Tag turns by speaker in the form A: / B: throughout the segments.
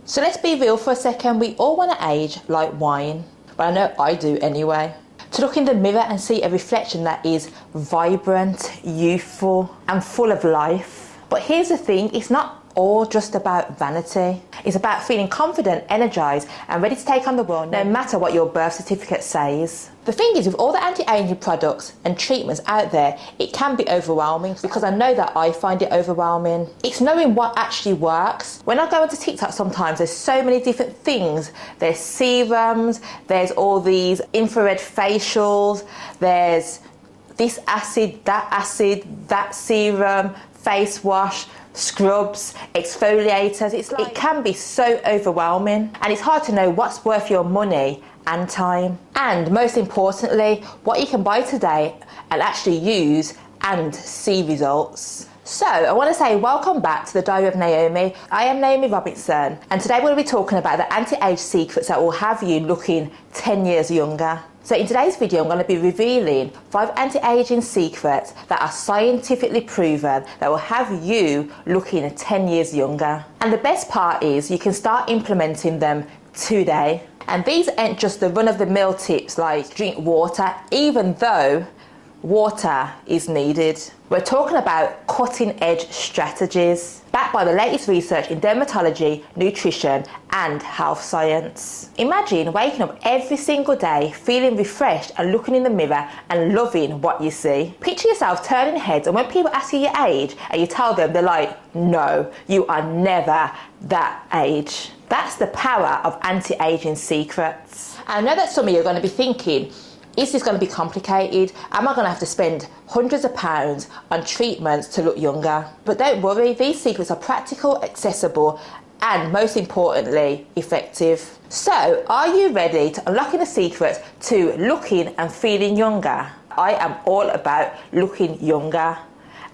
A: So let's be real for a second. We all want to age like wine, but I know I do anyway. To look in the mirror and see a reflection that is vibrant, youthful and full of life. But here's the thing, it's not all just about vanity. It's about feeling confident, energized and ready to take on the world no matter what your birth certificate says. The thing is, with all the anti-aging products and treatments out there, it can be overwhelming, because I know that I find it overwhelming. It's knowing what actually works. When I go onto TikTok sometimes, there's so many different things. There's serums, there's all these infrared facials, there's this acid, that serum, face wash, scrubs, exfoliators. It can be so overwhelming, and it's hard to know what's worth your money and time. And most importantly, what you can buy today and actually use and see results. So I want to say welcome back to the Diary of Naomi. I am Naomi Robinson, and today we're going to be talking about the anti-age secrets that will have you looking 10 years younger. So in today's video, I'm going to be revealing 5 anti-aging secrets that are scientifically proven that will have you looking 10 years younger. And the best part is you can start implementing them today. And these aren't just the run-of-the-mill tips like drink water, even though water is needed. We're talking about cutting-edge strategies backed by the latest research in dermatology, nutrition and health science. Imagine waking up every single day feeling refreshed and looking in the mirror and loving what you see. Picture yourself turning heads, and when people ask you your age and you tell them, they're like, no, you are never that age. That's the power of anti-aging secrets. I know that some of you are going to be thinking, is this going to be complicated? Am I going to have to spend hundreds of pounds on treatments to look younger? But don't worry, these secrets are practical, accessible and most importantly, effective. So are you ready to unlocking the secrets to looking and feeling younger? I am all about looking younger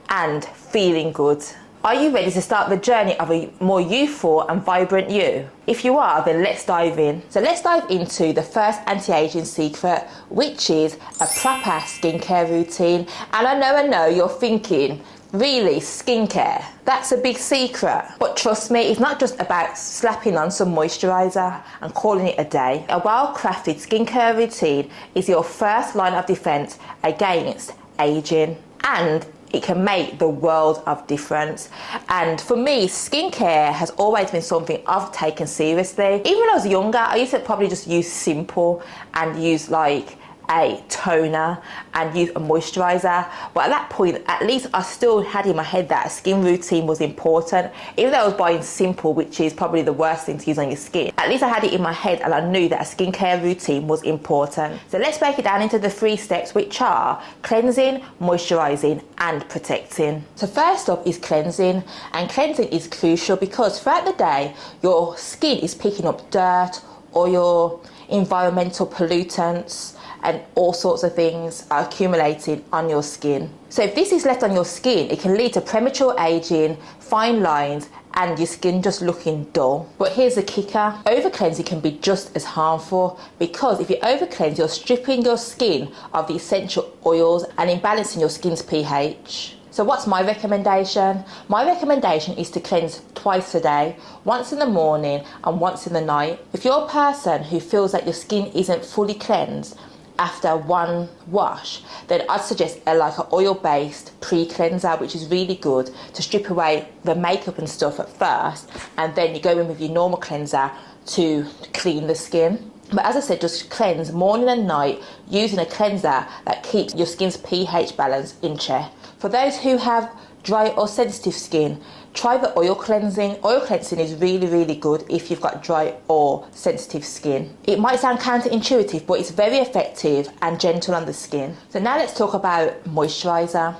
A: and feeling good. Are you ready to start the journey of a more youthful and vibrant you? If you are, then let's dive in. So let's dive into the first anti-aging secret, which is a proper skincare routine. And I know you're thinking, really, skincare? That's a big secret. But trust me, it's not just about slapping on some moisturizer and calling it a day. A well-crafted skincare routine is your first line of defense against aging, and it can make the world of difference. And for me, skincare has always been something I've taken seriously. Even when I was younger, I used to probably just use Simple and use like a toner and use a moisturizer, but at that point at least I still had in my head that a skin routine was important. Even though I was buying Simple, which is probably the worst thing to use on your skin, at least I had it in my head and I knew that a skincare routine was important. So let's break it down into the 3 steps, which are cleansing, moisturizing and protecting. So first up is cleansing, and cleansing is crucial because throughout the day your skin is picking up dirt, oil, environmental pollutants and all sorts of things are accumulating on your skin. So if this is left on your skin, it can lead to premature aging, fine lines and your skin just looking dull. But here's the kicker, over cleansing can be just as harmful, because if you over cleanse, you're stripping your skin of the essential oils and imbalancing your skin's pH. So what's my recommendation? My recommendation is to cleanse twice a day, once in the morning and once in the night. If you're a person who feels that your skin isn't fully cleansed after one wash, then I'd suggest like an oil-based pre-cleanser, which is really good to strip away the makeup and stuff at first, and then you go in with your normal cleanser to clean the skin. But as I said, just cleanse morning and night using a cleanser that keeps your skin's pH balance in check. For those who have dry or sensitive skin, try the oil cleansing. Oil cleansing is really good if you've got dry or sensitive skin. It might sound counterintuitive, but it's very effective and gentle on the skin. So now let's talk about moisturizer.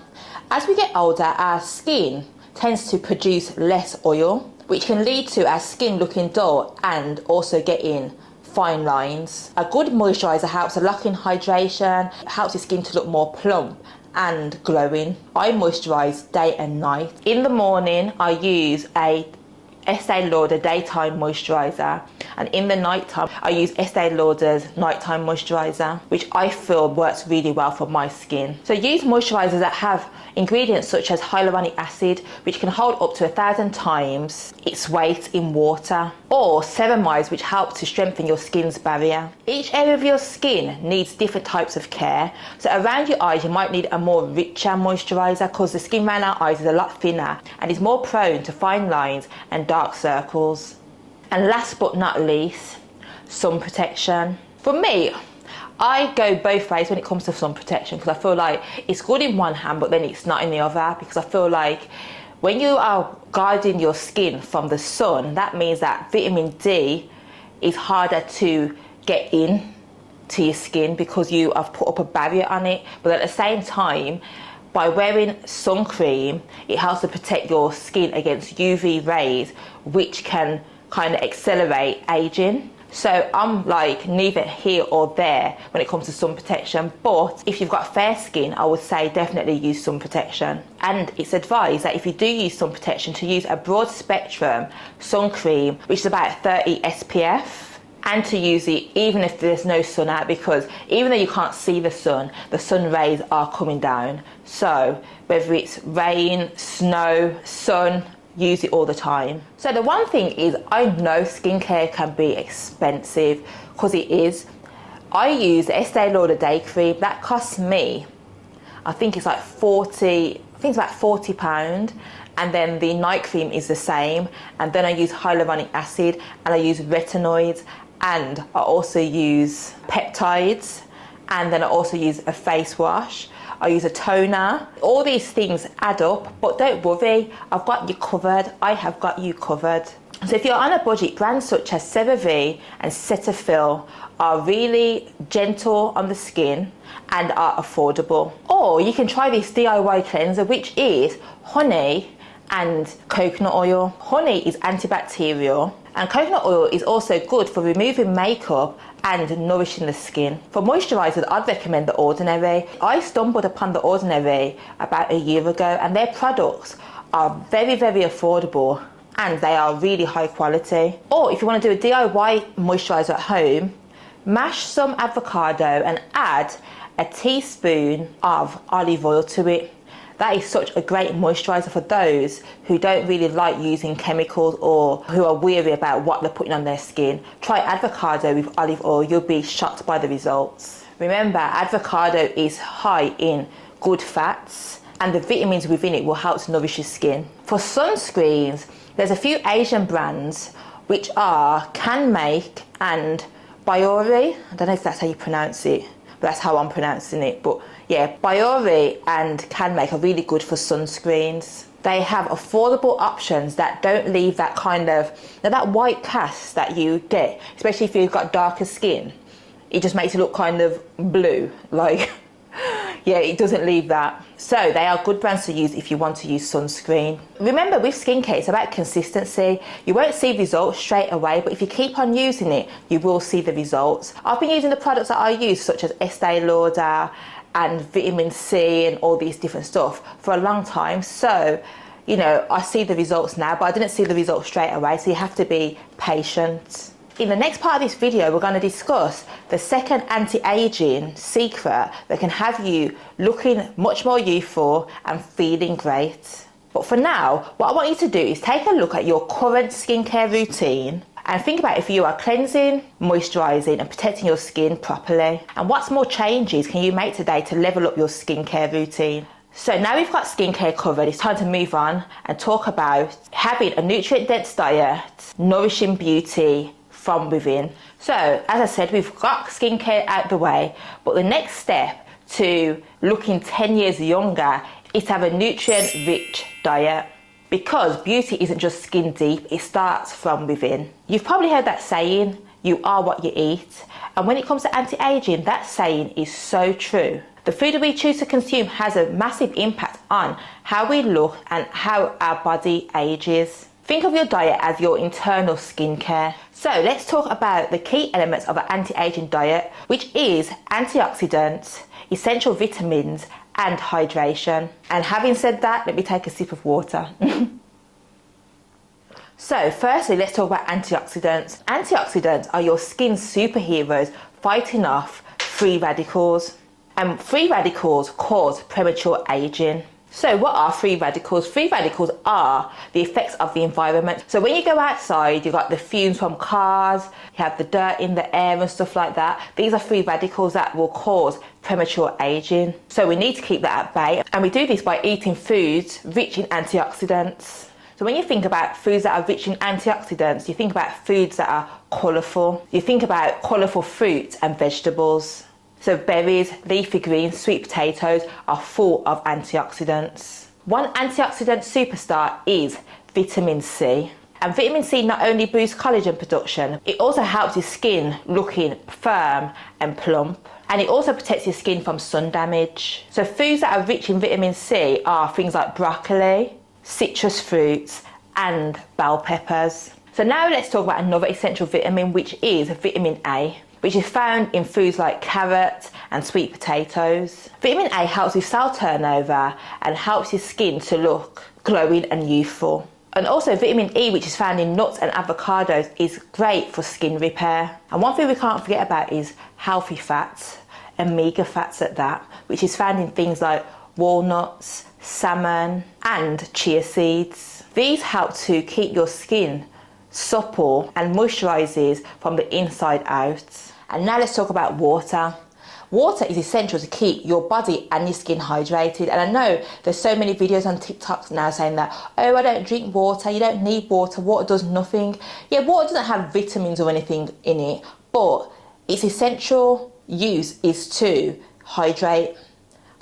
A: As we get older, our skin tends to produce less oil, which can lead to our skin looking dull and also getting fine lines. A good moisturizer helps to lock in hydration, helps your skin to look more plump and glowing. I moisturize day and night. In the morning I use a Estee Lauder Daytime Moisturizer, and in the nighttime I use Estee Lauder's Nighttime Moisturizer, which I feel works really well for my skin. So use moisturizers that have ingredients such as hyaluronic acid, which can hold up to 1,000 times its weight in water, or ceramides, which help to strengthen your skin's barrier. Each area of your skin needs different types of care. So around your eyes you might need a more richer moisturizer, because the skin around our eyes is a lot thinner and is more prone to fine lines and dark circles. And last but not least, sun protection. For me, I go both ways when it comes to sun protection, because I feel like it's good in one hand but then it's not in the other, because I feel like when you are guarding your skin from the sun, that means that vitamin D is harder to get in to your skin because you have put up a barrier on it. But at the same time, by wearing sun cream, it helps to protect your skin against UV rays, which can kind of accelerate aging. So I'm like neither here or there when it comes to sun protection, but if you've got fair skin, I would say definitely use sun protection. And it's advised that if you do use sun protection, to use a broad spectrum sun cream, which is about 30 SPF, and to use it even if there's no sun out, because even though you can't see the sun rays are coming down. So whether it's rain, snow, sun, use it all the time. So the one thing is, I know skincare can be expensive, because it is. I use the Estee Lauder Day Cream. That costs me, I think it's like about £40. And then the night cream is the same. And then I use hyaluronic acid, and I use retinoids, and I also use peptides, and then I also use a face wash. I use a toner. All these things add up, but don't worry, I've got you covered. I have got you covered. So if you're on a budget, brands such as CeraVe and Cetaphil are really gentle on the skin and are affordable. Or you can try this DIY cleanser, which is honey and coconut oil. Honey is antibacterial, and coconut oil is also good for removing makeup and nourishing the skin. For moisturizers, I'd recommend The Ordinary. I stumbled upon The Ordinary about a year ago, and their products are very, very affordable, and they are really high quality. Or if you want to do a DIY moisturizer at home, mash some avocado and add a teaspoon of olive oil to it. That is such a great moisturizer for those who don't really like using chemicals or who are weary about what they're putting on their skin. Try avocado with olive oil, you'll be shocked by the results. Remember, avocado is high in good fats, and the vitamins within it will help to nourish your skin. For sunscreens, there's a few Asian brands which are Can Make and Biore. I don't know if that's how you pronounce it, but that's how I'm pronouncing it. But yeah, Biore and Can Make are really good for sunscreens. They have affordable options that don't leave that kind of, that white cast that you get, especially if you've got darker skin. It just makes it look kind of blue, like, yeah, it doesn't leave that. So they are good brands to use if you want to use sunscreen. Remember, with skincare, it's about consistency. You won't see results straight away, but if you keep on using it, you will see the results. I've been using the products that I use, such as Estee Lauder and vitamin C and all these different stuff, for a long time. So, you know, I see the results now, but I didn't see the results straight away, so you have to be patient. In the next part of this video, we're going to discuss the second anti-aging secret that can have you looking much more youthful and feeling great. But for now, what I want you to do is take a look at your current skincare routine and think about if you are cleansing, moisturising and protecting your skin properly. And what small changes can you make today to level up your skincare routine? So now we've got skincare covered, it's time to move on and talk about having a nutrient-dense diet, nourishing beauty from within. So as I said, we've got skincare out the way, but the next step to looking 10 years younger is to have a nutrient-rich diet. Because beauty isn't just skin deep, it starts from within. You've probably heard that saying, you are what you eat. And when it comes to anti-aging, that saying is so true. The food that we choose to consume has a massive impact on how we look and how our body ages. Think of your diet as your internal skincare. So let's talk about the key elements of an anti-aging diet, which is antioxidants, essential vitamins, and hydration. And having said that, let me take a sip of water. So firstly, let's talk about antioxidants. Antioxidants are your skin's superheroes fighting off free radicals. And free radicals cause premature aging. So what are free radicals? Free radicals are the effects of the environment. So when you go outside, you've got the fumes from cars, you have the dirt in the air and stuff like that. These are free radicals that will cause premature aging. So we need to keep that at bay. And we do this by eating foods rich in antioxidants. So when you think about foods that are rich in antioxidants, you think about foods that are colourful. You think about colourful fruits and vegetables. So berries, leafy greens, sweet potatoes are full of antioxidants. One antioxidant superstar is vitamin C. And vitamin C not only boosts collagen production, it also helps your skin looking firm and plump. And it also protects your skin from sun damage. So foods that are rich in vitamin C are things like broccoli, citrus fruits, and bell peppers. So now let's talk about another essential vitamin, which is vitamin A, which is found in foods like carrots and sweet potatoes. Vitamin A helps with cell turnover and helps your skin to look glowing and youthful. And also vitamin E, which is found in nuts and avocados, is great for skin repair. And one thing we can't forget about is healthy fats, omega fats at that, which is found in things like walnuts, salmon, and chia seeds. These help to keep your skin supple and moisturizes from the inside out. And now let's talk about water. Water is essential to keep your body and your skin hydrated. And I know there's so many videos on TikTok now saying that, oh, I don't drink water, you don't need water, water does nothing. Yeah, water doesn't have vitamins or anything in it, but its essential use is to hydrate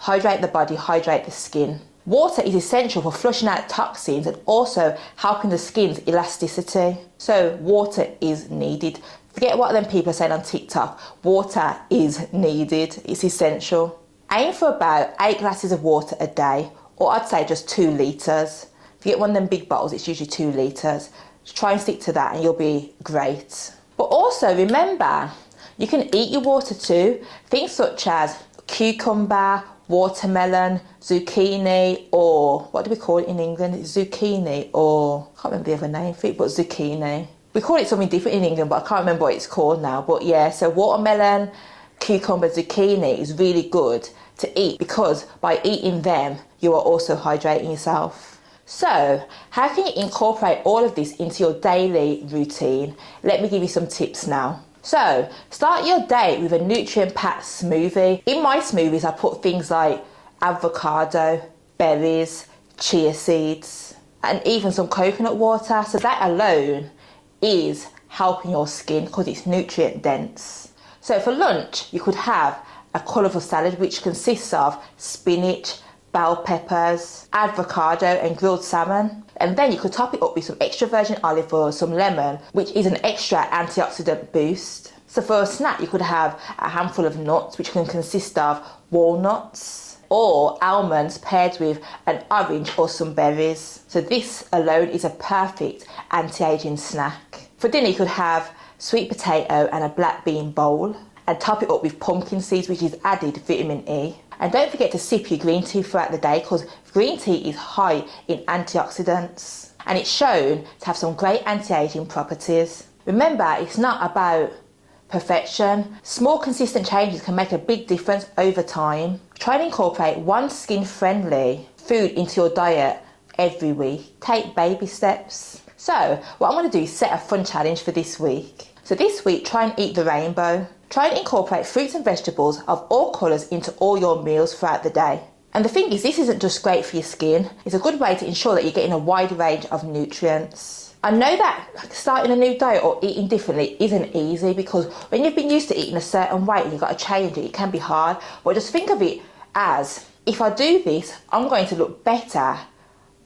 A: the body, hydrate the skin. Water is essential for flushing out toxins and also helping the skin's elasticity. So water is needed. Forget what them people are saying on TikTok. Water is needed. It's essential. Aim for about 8 glasses of water a day, or I'd say just 2 litres. If you get one of them big bottles, it's usually 2 litres. Just try and stick to that and you'll be great. But also remember, you can eat your water too. Things such as cucumber, watermelon, zucchini, or what do we call it in England? It's zucchini, or I can't remember the other name for it, but zucchini. We call it something different in England, but I can't remember what it's called now. But yeah, so watermelon, cucumber, zucchini is really good to eat because by eating them, you are also hydrating yourself. So how can you incorporate all of this into your daily routine? Let me give you some tips now. So start your day with a nutrient-packed smoothie. In my smoothies, I put things like avocado, berries, chia seeds, and even some coconut water. So that alone is helping your skin because it's nutrient dense. So for lunch, you could have a colourful salad which consists of spinach, bell peppers, avocado and grilled salmon. And then you could top it up with some extra virgin olive oil, some lemon, which is an extra antioxidant boost. So for a snack, you could have a handful of nuts, which can consist of walnuts or almonds paired with an orange or some berries. So this alone is a perfect anti-aging snack. For dinner, you could have sweet potato and a black bean bowl and top it up with pumpkin seeds, which is added vitamin E. And don't forget to sip your green tea throughout the day because green tea is high in antioxidants and it's shown to have some great anti-aging properties. Remember, it's not about perfection. Small consistent changes can make a big difference over time. Try and incorporate one skin-friendly food into your diet every week. Take baby steps. So what I'm going to do is set a fun challenge for this week. So this week, try and eat the rainbow. Try and incorporate fruits and vegetables of all colours into all your meals throughout the day. And the thing is, this isn't just great for your skin, it's a good way to ensure that you're getting a wide range of nutrients. I know that starting a new diet or eating differently isn't easy because when you've been used to eating a certain way and you've got to change it, it can be hard. But just think of it as, if I do this, I'm going to look better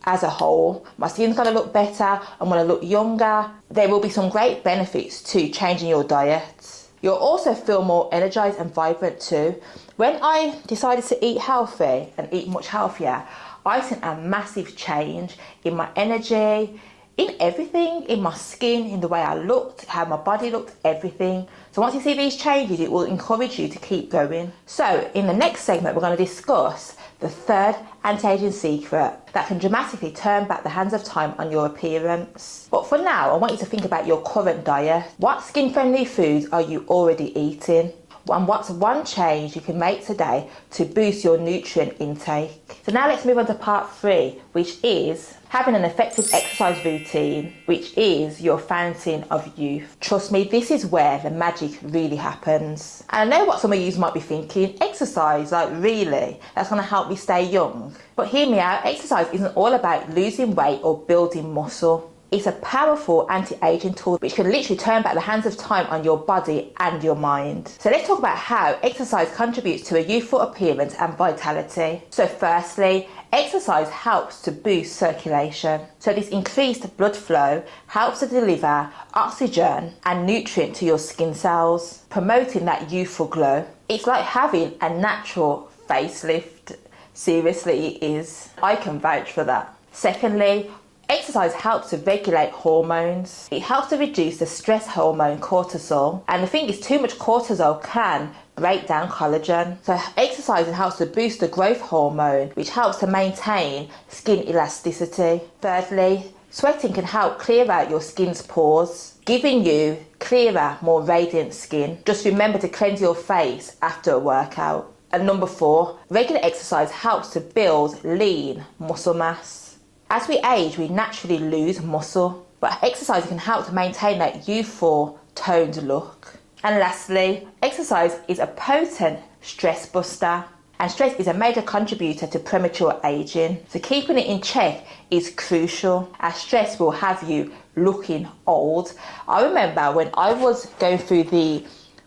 A: as a whole. My skin's going to look better, I'm going to look younger. There will be some great benefits to changing your diet. You'll also feel more energized and vibrant too. When I decided to eat healthy and eat much healthier, I seen a massive change in my energy, in everything, in my skin, in the way I looked, how my body looked, everything. So once you see these changes, it will encourage you to keep going. So in the next segment, we're going to discuss the third anti-aging secret that can dramatically turn back the hands of time on your appearance. But for now, I want you to think about your current diet. What skin-friendly foods are you already eating? And what's one change you can make today to boost your nutrient intake? So now let's move on to part 3, which is having an effective exercise routine, which is your fountain of youth. Trust me, this is where the magic really happens. And I know what some of you might be thinking, exercise, like really? That's gonna help me stay young? But hear me out, exercise isn't all about losing weight or building muscle. It's a powerful anti-aging tool which can literally turn back the hands of time on your body and your mind. So let's talk about how exercise contributes to a youthful appearance and vitality. So firstly, exercise helps to boost circulation. So this increased blood flow helps to deliver oxygen and nutrient to your skin cells, promoting that youthful glow. It's like having a natural facelift. Seriously, it is. I can vouch for that. Secondly, exercise helps to regulate hormones. It helps to reduce the stress hormone cortisol. And the thing is, too much cortisol can break down collagen. So exercise helps to boost the growth hormone, which helps to maintain skin elasticity. Thirdly, sweating can help clear out your skin's pores, giving you clearer, more radiant skin. Just remember to cleanse your face after a workout. And number 4, regular exercise helps to build lean muscle mass. As we age, we naturally lose muscle, but exercise can help to maintain that youthful, toned look. And lastly, exercise is a potent stress buster, and stress is a major contributor to premature aging. So keeping it in check is crucial, as stress will have you looking old. I remember when I was going through the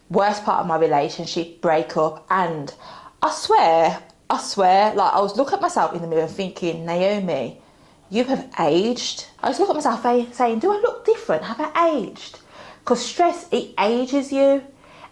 A: worst part of my relationship, breakup, and I swear, like I was looking at myself in the mirror thinking, Naomi, you have aged. I just look at myself saying, do I look different? Have I aged? Because stress, it ages you.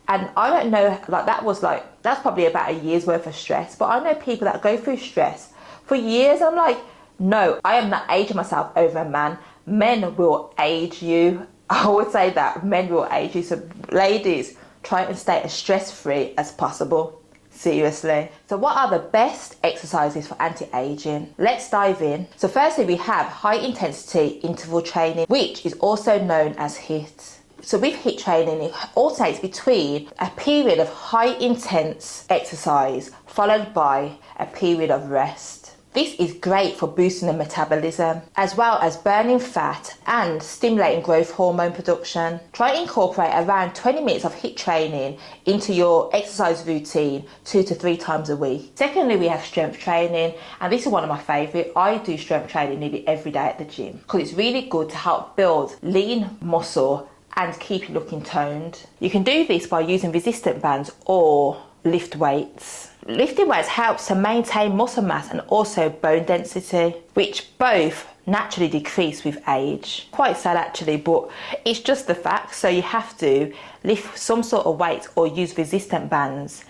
A: And I don't know, that's probably about a year's worth of stress. But I know people that go through stress for years. I'm like, no, I am not aging myself over a man. Men will age you. I would say that men will age you. So ladies, try and stay as stress-free as possible. Seriously. So what are the best exercises for anti-aging? Let's dive in. So firstly, we have high intensity interval training, which is also known as HIIT. So with HIIT training, it alternates between a period of high intense exercise followed by a period of rest. This is great for boosting the metabolism, as well as burning fat and stimulating growth hormone production. Try to incorporate around 20 minutes of HIIT training into your exercise routine 2 to 3 times a week. Secondly, we have strength training, and this is one of my favourite. I do strength training nearly every day at the gym because it's really good to help build lean muscle and keep you looking toned. You can do this by using resistant bands or lift weights. Lifting weights helps to maintain muscle mass and also bone density, which both naturally decrease with age. Quite sad actually, but it's just the fact. So you have to lift some sort of weight or use resistant bands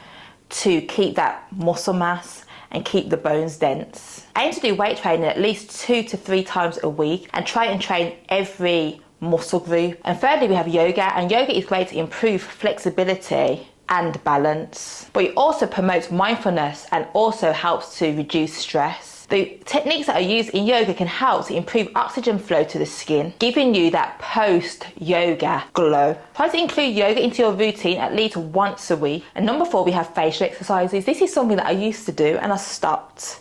A: to keep that muscle mass and keep the bones dense. Aim to do weight training at least 2 to 3 times a week and try and train every muscle group. And thirdly, we have yoga, and yoga is great to improve flexibility and balance, but it also promotes mindfulness and also helps to reduce stress. The techniques that are used in yoga can help to improve oxygen flow to the skin, giving you that post-yoga glow. Try to include yoga into your routine at least once a week. And number 4, we have facial exercises. This is something that I used to do and I stopped,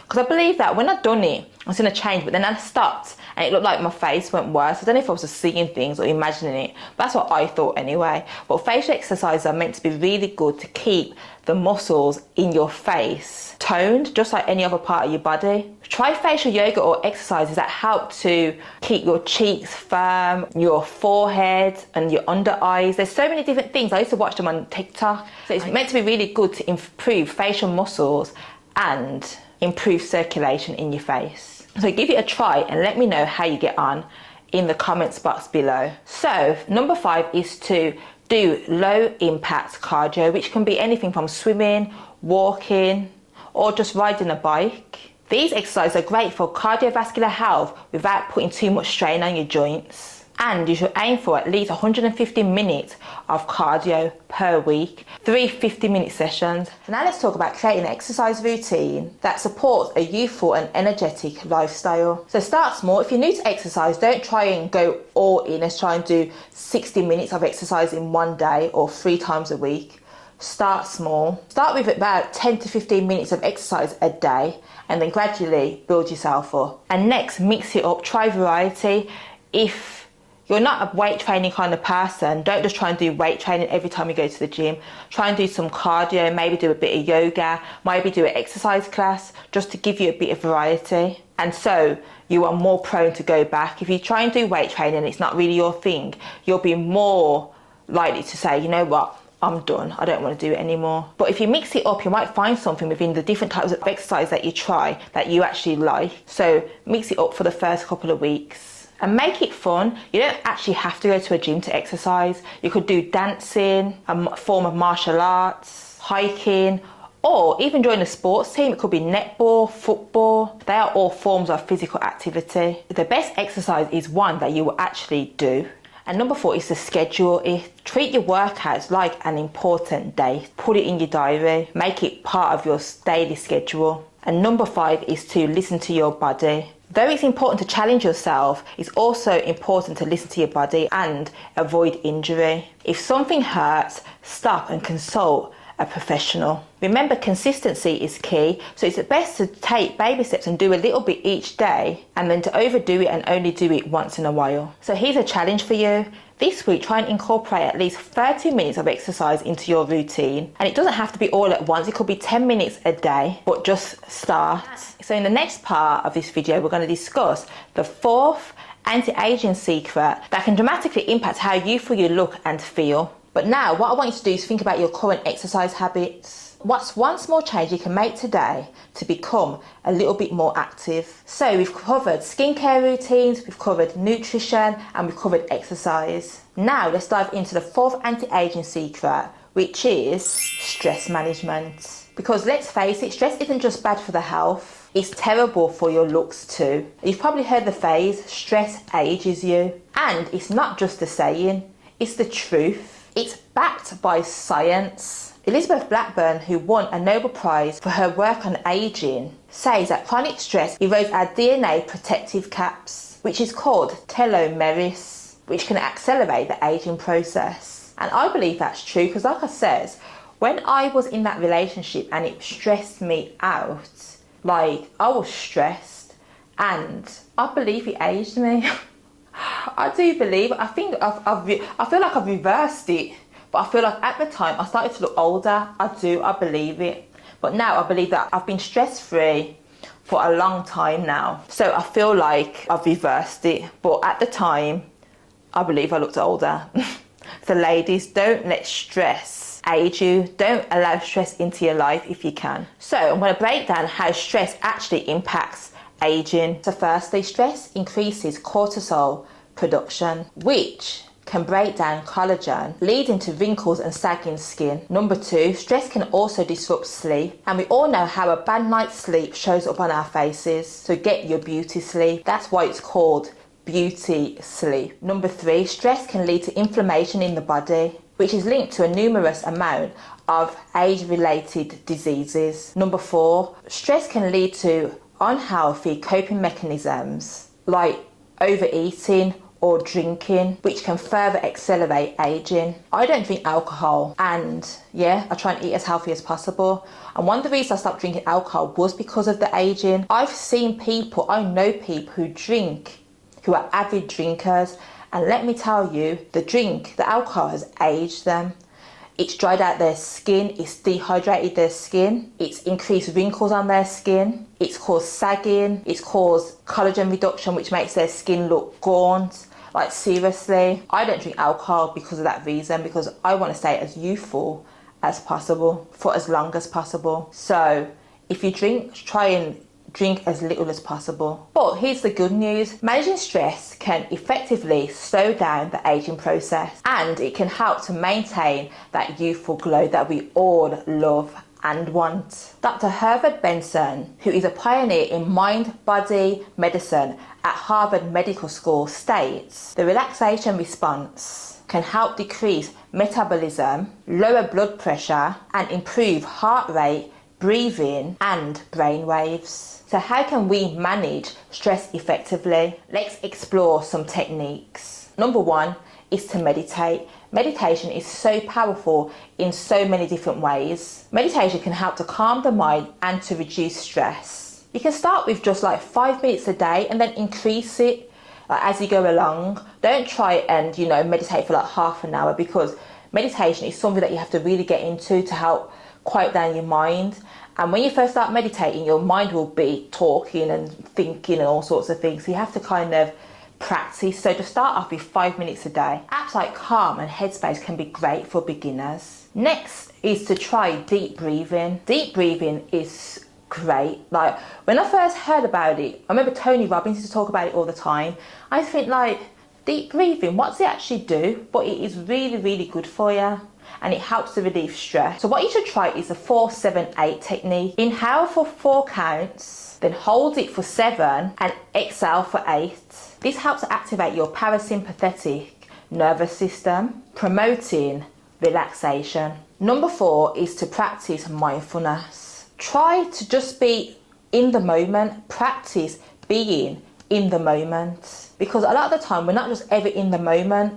A: because I believe that when I'd done it, I was going to change, but then I stopped and it looked like my face went worse. I don't know if I was just seeing things or imagining it, but that's what I thought anyway. But facial exercises are meant to be really good to keep the muscles in your face toned, just like any other part of your body. Try facial yoga or exercises that help to keep your cheeks firm, your forehead and your under eyes. There's so many different things. I used to watch them on TikTok. So it's meant to be really good to improve facial muscles and improve circulation in your face. So give it a try and let me know how you get on in the comments box below. So number 5 is to do low impact cardio, which can be anything from swimming, walking, or just riding a bike. These exercises are great for cardiovascular health without putting too much strain on your joints. And you should aim for at least 150 minutes of cardio per week, 3 50-minute sessions. Now let's talk about creating an exercise routine that supports a youthful and energetic lifestyle. So start small. If you're new to exercise, don't try and go all in and try and do 60 minutes of exercise in one day or 3 times a week. Start small. Start with about 10 to 15 minutes of exercise a day and then gradually build yourself up. And next, mix it up, try variety. If you're not a weight training kind of person, don't just try and do weight training every time you go to the gym. Try and do some cardio, maybe do a bit of yoga, maybe do an exercise class, just to give you a bit of variety. And so you are more prone to go back. If you try and do weight training and it's not really your thing, you'll be more likely to say, you know what, I'm done, I don't want to do it anymore. But if you mix it up, you might find something within the different types of exercise that you try that you actually like. So mix it up for the first couple of weeks. And make it fun. You don't actually have to go to a gym to exercise. You could do dancing, a form of martial arts, hiking, or even join a sports team. It could be netball, football. They are all forms of physical activity. The best exercise is one that you will actually do. And number 4 is to schedule it. Treat your workouts like an important day. Put it in your diary. Make it part of your daily schedule. And number 5 is to listen to your body. Though it's important to challenge yourself, it's also important to listen to your body and avoid injury. If something hurts, stop and consult a professional. Remember, consistency is key, so it's best to take baby steps and do a little bit each day, and then to overdo it and only do it once in a while. So here's a challenge for you. This week, try and incorporate at least 30 minutes of exercise into your routine. And it doesn't have to be all at once, it could be 10 minutes a day, but just start. So in the next part of this video, we're going to discuss the 4th anti-aging secret that can dramatically impact how youthful you look and feel. But now what I want you to do is think about your current exercise habits. What's one small change you can make today to become a little bit more active? So we've covered skincare routines, we've covered nutrition, and we've covered exercise. Now let's dive into the 4th anti-aging secret, which is stress management. Because let's face it, stress isn't just bad for the health, it's terrible for your looks too. You've probably heard the phrase, stress ages you. And it's not just a saying, it's the truth. It's backed by science. Elizabeth Blackburn, who won a Nobel Prize for her work on aging, says that chronic stress erodes our DNA protective caps, which is called telomeres, which can accelerate the aging process. And I believe that's true because, like I said, when I was in that relationship and it stressed me out, like I was stressed, and I believe it aged me. I do believe, I think I feel like I've reversed it, but I feel like at the time I started to look older. I believe it. But now I believe that I've been stress-free for a long time now. So I feel like I've reversed it. But at the time, I believe I looked older. So ladies, don't let stress age you. Don't allow stress into your life if you can. So I'm going to break down how stress actually impacts aging. So firstly, stress increases cortisol production, which can break down collagen, leading to wrinkles and sagging skin. Number 2, stress can also disrupt sleep, and we all know how a bad night's sleep shows up on our faces. So get your beauty sleep. That's why it's called beauty sleep. Number 3, stress can lead to inflammation in the body, which is linked to a numerous amount of age-related diseases. Number 4, stress can lead to unhealthy coping mechanisms like overeating or drinking, which can further accelerate aging. I don't drink alcohol, and yeah, I try and eat as healthy as possible. And one of the reasons I stopped drinking alcohol was because of the aging. I've seen people, I know people who drink, who are avid drinkers, and let me tell you, the alcohol has aged them. It's dried out their skin, it's dehydrated their skin, it's increased wrinkles on their skin, it's caused sagging, it's caused collagen reduction, which makes their skin look gaunt. Like seriously, I don't drink alcohol because of that reason, because I want to stay as youthful as possible for as long as possible. So if you drink, try and drink as little as possible. But here's the good news. Managing stress can effectively slow down the aging process, and it can help to maintain that youthful glow that we all love and want. Dr. Herbert Benson, who is a pioneer in mind-body medicine at Harvard Medical School, states the relaxation response can help decrease metabolism, lower blood pressure, and improve heart rate, breathing, and brain waves. So how can we manage stress effectively? Let's explore some techniques. Number one is to meditate. Meditation is so powerful in so many different ways. Meditation can help to calm the mind and to reduce stress. You can start with just like 5 minutes a day and then increase it as you go along. Don't try and meditate for like half an hour, because meditation is something that you have to really get into to help quiet down your mind. And when you first start meditating, your mind will be talking and thinking and all sorts of things. So you have to kind of practice. So just start off with 5 minutes a day. Apps like Calm and Headspace can be great for beginners. Next is to try deep breathing. Deep breathing is great. Like when I first heard about it, I remember Tony Robbins used to talk about it all the time. I just think like, deep breathing, what does it actually do? But it is really, really good for you, and it helps to relieve stress. So what you should try is the 4-7-8 technique. Inhale for 4 counts, then hold it for 7 and exhale for 8. This helps to activate your parasympathetic nervous system, promoting relaxation. Number 4 is to practice mindfulness. Try to just be in the moment. Practice being in the moment, because a lot of the time we're not just ever in the moment.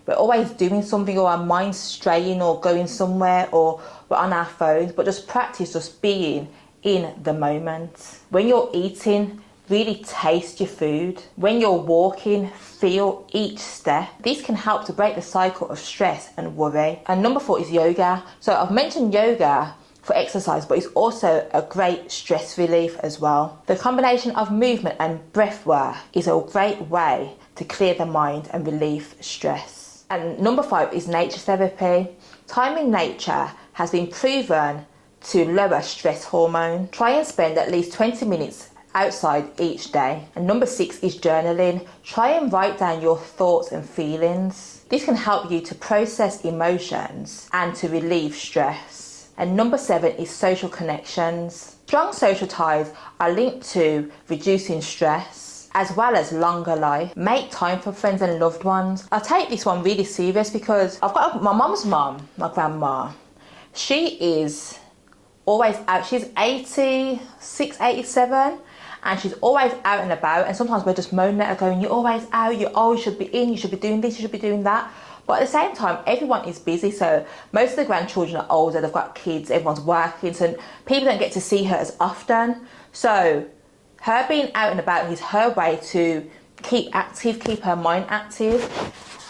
A: We're always doing something, or our mind's straying or going somewhere, or we're on our phones. But just practice just being in the moment. When you're eating, really taste your food. When you're walking, feel each step. This can help to break the cycle of stress and worry. And number 4 is yoga. So I've mentioned yoga for exercise, but it's also a great stress relief as well. The combination of movement and breath work is a great way to clear the mind and relieve stress. And number 5 is nature therapy. Time in nature has been proven to lower stress hormone. Try and spend at least 20 minutes outside each day. And number 6 is journaling. Try and write down your thoughts and feelings. This can help you to process emotions and to relieve stress. And number 7 is social connections. Strong social ties are linked to reducing stress as well as longer life. Make time for friends and loved ones. I take this one really serious because I've got my mum's mum, my grandma. She is always out. She's 86, 87, and she's always out and about. And sometimes we're just moaning at her going, you're always out, you always should be in, you should be doing this, you should be doing that. But at the same time, everyone is busy. So most of the grandchildren are older, they've got kids, everyone's working. So people don't get to see her as often. So her being out and about is her way to keep active, keep her mind active,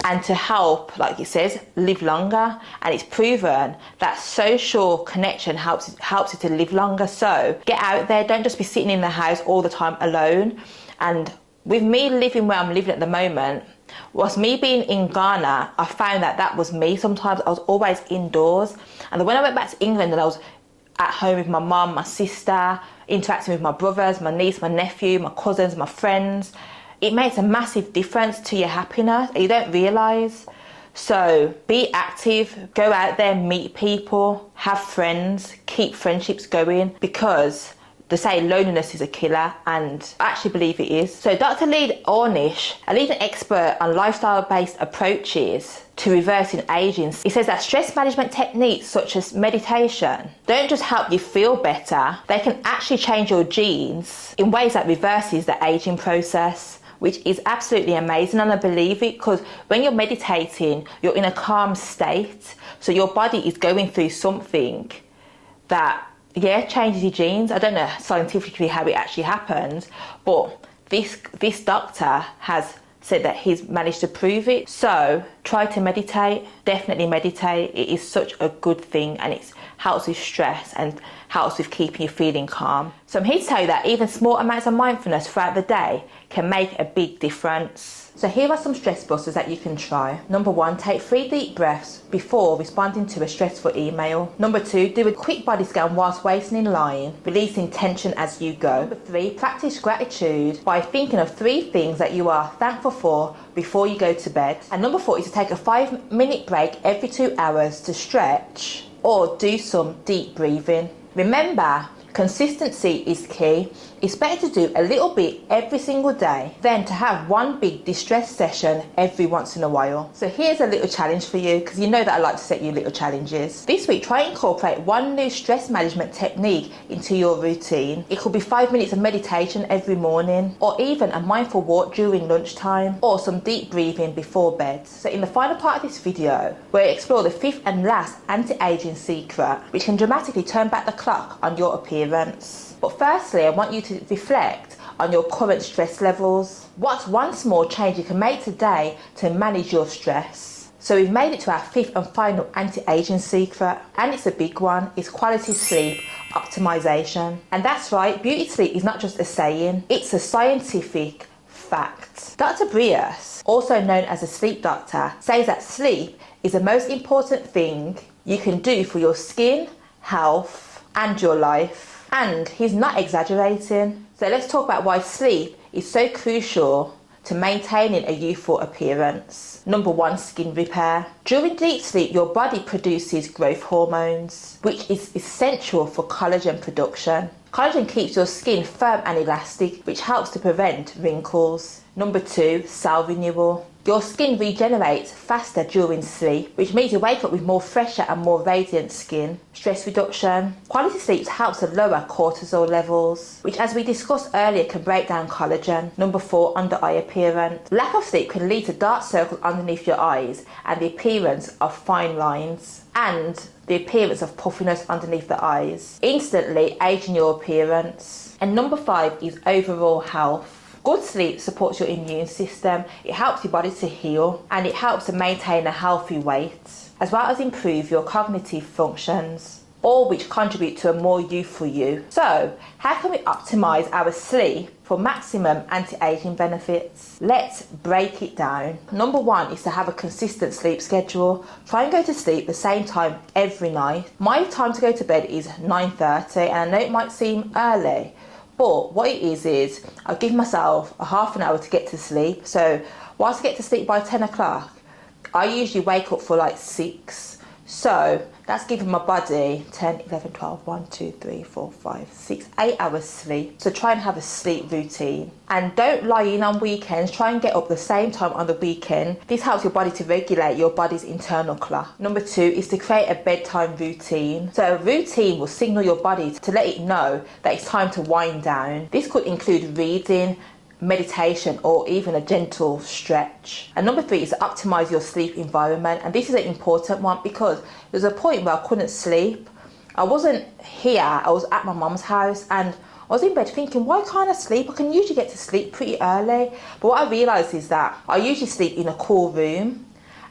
A: and to help, like it says, live longer. And it's proven that social connection helps you to live longer. So get out there, don't just be sitting in the house all the time alone. And with me living where I'm living at the moment, was me being in Ghana, I found that was me. Sometimes I was always indoors. And then when I went back to England and I was at home with my mum, my sister, interacting with my brothers, my niece, my nephew, my cousins, my friends, it makes a massive difference to your happiness. You don't realise. So be active, go out there, meet people, have friends, keep friendships going, because they say loneliness is a killer, and I actually believe it is. So Dr. Lee Ornish, a leading expert on lifestyle-based approaches to reversing aging, he says that stress management techniques such as meditation don't just help you feel better, they can actually change your genes in ways that reverses the aging process, which is absolutely amazing. And I believe it, because when you're meditating, you're in a calm state. So your body is going through something that changes your genes. I don't know scientifically how it actually happens, but this doctor has said that he's managed to prove it. So try to meditate, definitely meditate. It is such a good thing, and it helps with stress and helps with keeping you feeling calm. So I'm here to tell you that even small amounts of mindfulness throughout the day can make a big difference. So here are some stress busters that you can try. Number 1, take 3 deep breaths before responding to a stressful email. Number 2, do a quick body scan whilst waiting in line, releasing tension as you go. Number 3, practice gratitude by thinking of 3 things that you are thankful for before you go to bed. And number 4 is to take a 5-minute break every 2 hours to stretch or do some deep breathing. Remember, consistency is key. It's better to do a little bit every single day than to have one big distress session every once in a while. So here's a little challenge for you, because you know that I like to set you little challenges. This week, try and incorporate one new stress management technique into your routine. It could be 5 minutes of meditation every morning, or even a mindful walk during lunchtime, or some deep breathing before bed. So in the final part of this video, we'll explore the fifth and last anti-aging secret, which can dramatically turn back the clock on your appearance. But firstly, I want you to reflect on your current stress levels. What's one small change you can make today to manage your stress? So we've made it to our fifth and final anti-aging secret, and it's a big one. It's quality sleep optimization. And that's right, beauty sleep is not just a saying, it's a scientific fact. Dr. Brios, also known as a sleep doctor, says that sleep is the most important thing you can do for your skin, health, and your life. And he's not exaggerating. So let's talk about why sleep is so crucial to maintaining a youthful appearance. Number one, skin repair. During deep sleep, your body produces growth hormones, which is essential for collagen production. Collagen keeps your skin firm and elastic, which helps to prevent wrinkles. Number two, cell renewal. Your skin regenerates faster during sleep, which means you wake up with more fresher and more radiant skin. Stress reduction. Quality sleep helps to lower cortisol levels, which, as we discussed earlier, can break down collagen. Number four, under eye appearance. Lack of sleep can lead to dark circles underneath your eyes and the appearance of fine lines, and the appearance of puffiness underneath the eyes, instantly aging your appearance. And number five is overall health. Good sleep supports your immune system, it helps your body to heal, and it helps to maintain a healthy weight, as well as improve your cognitive functions, all which contribute to a more youthful you. So, how can we optimize our sleep for maximum anti-aging benefits? Let's break it down. Number one is to have a consistent sleep schedule. Try and go to sleep the same time every night. My time to go to bed is 9:30, and I know it might seem early, but what it is I give myself a half an hour to get to sleep. So whilst I get to sleep by 10 o'clock, I usually wake up for like 6. So that's giving my body 10, 11, 12, 1, 2, 3, 4, 5, 6, 8 hours sleep. So try and have a sleep routine. And don't lie in on weekends. Try and get up the same time on the weekend. This helps your body to regulate your body's internal clock. Number two is to create a bedtime routine. So a routine will signal your body to let it know that it's time to wind down. This could include reading, meditation, or even a gentle stretch. And number three is to optimize your sleep environment. And this is an important one, because there's a point where I couldn't sleep. I wasn't here, I was at my mum's house, and I was in bed thinking, why can't I sleep? I can usually get to sleep pretty early. But what I realized is that I usually sleep in a cool room,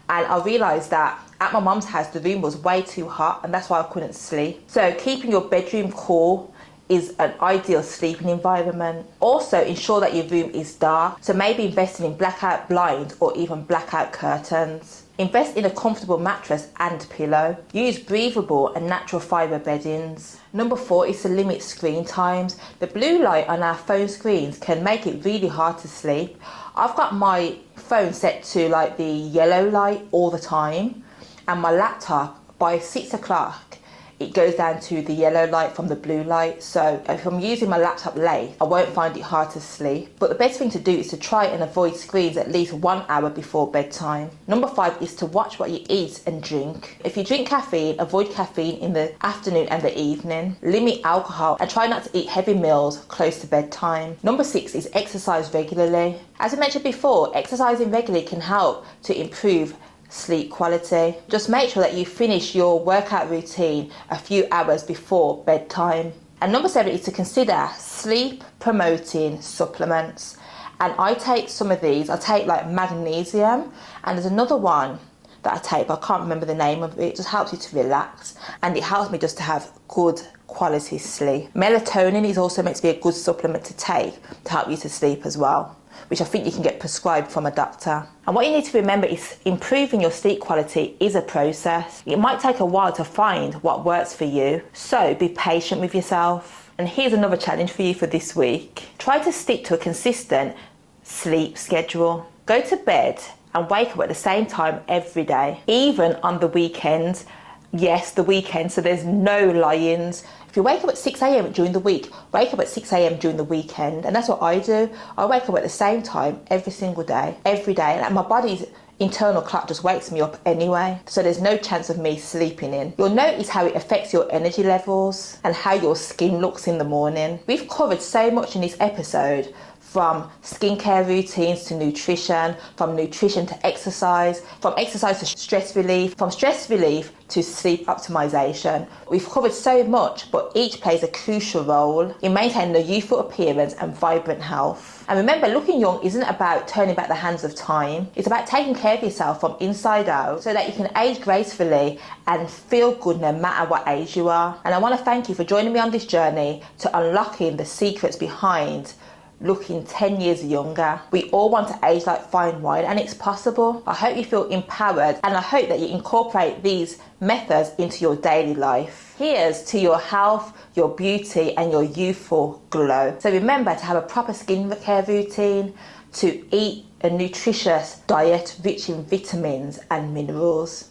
A: and I realized that at my mum's house the room was way too hot, and that's why I couldn't sleep. So keeping your bedroom cool is an ideal sleeping environment. Also, ensure that your room is dark, so maybe investing in blackout blinds or even blackout curtains. Invest in a comfortable mattress and pillow. Use breathable and natural fibre beddings. Number four is to limit screen times. The blue light on our phone screens can make it really hard to sleep. I've got my phone set to like the yellow light all the time, and my laptop by 6 o'clock it goes down to the yellow light from the blue light. So if I'm using my laptop late, I won't find it hard to sleep. But the best thing to do is to try and avoid screens at least 1 hour before bedtime. Number five is to watch what you eat and drink. If you drink caffeine, avoid caffeine in the afternoon and the evening. Limit alcohol and try not to eat heavy meals close to bedtime. Number six is exercise regularly. As I mentioned before, exercising regularly can help to improve sleep quality. Just make sure that you finish your workout routine a few hours before bedtime. And number seven is to consider sleep promoting supplements. And I take some of these. I take like magnesium, and there's another one that I take, but I can't remember the name of it. It just helps you to relax, and it helps me just to have good quality sleep. Melatonin is also meant to be a good supplement to take to help you to sleep as well, which I think you can get prescribed from a doctor. And what you need to remember is improving your sleep quality is a process. It might take a while to find what works for you, so be patient with yourself. And here's another challenge for you for this week. Try to stick to a consistent sleep schedule. Go to bed and wake up at the same time every day, even on the weekends. Yes, the weekend, so there's no lie-ins. If you wake up at 6 a.m. during the week, wake up at 6 a.m. during the weekend. And that's what I do. I wake up at the same time every single day, every day. And my body's internal clock just wakes me up anyway. So there's no chance of me sleeping in. You'll notice how it affects your energy levels and how your skin looks in the morning. We've covered so much in this episode, from skincare routines to nutrition, from nutrition to exercise, from exercise to stress relief, from stress relief to sleep optimization. We've covered so much, but each plays a crucial role in maintaining a youthful appearance and vibrant health. And remember, looking young isn't about turning back the hands of time. It's about taking care of yourself from inside out so that you can age gracefully and feel good no matter what age you are. And I want to thank you for joining me on this journey to unlocking the secrets behind looking 10 years younger. We all want to age like fine wine, and it's possible. I hope you feel empowered, and I hope that you incorporate these methods into your daily life. Here's to your health, your beauty, and your youthful glow. So remember to have a proper skincare routine, to eat a nutritious diet rich in vitamins and minerals,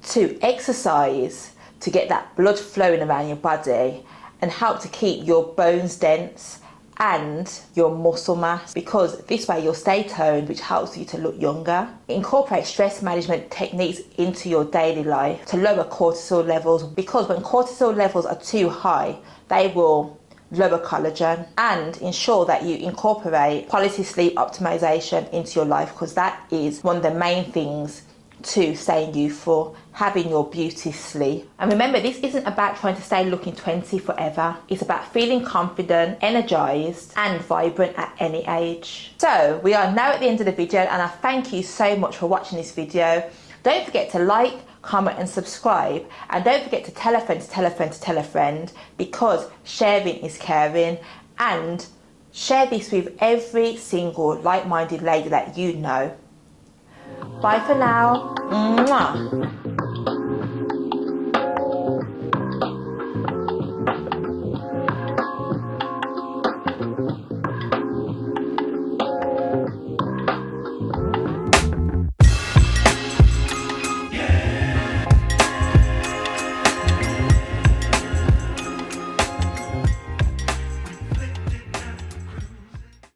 A: to exercise to get that blood flowing around your body and help to keep your bones dense and your muscle mass, because this way you'll stay toned, which helps you to look younger. Incorporate stress management techniques into your daily life to lower cortisol levels, because when cortisol levels are too high, they will lower collagen. And ensure that you incorporate quality sleep optimization into your life, because that is one of the main things to staying youthful, having your beauty sleep. And remember, this isn't about trying to stay looking 20 forever. It's about feeling confident, energized and vibrant at any age. So we are now at the end of the video, and I thank you so much for watching this video. Don't forget to like, comment and subscribe, and don't forget to tell a friend to tell a friend to tell a friend, because sharing is caring. And share this with every single like-minded lady that you know. Bye for now. Mwah.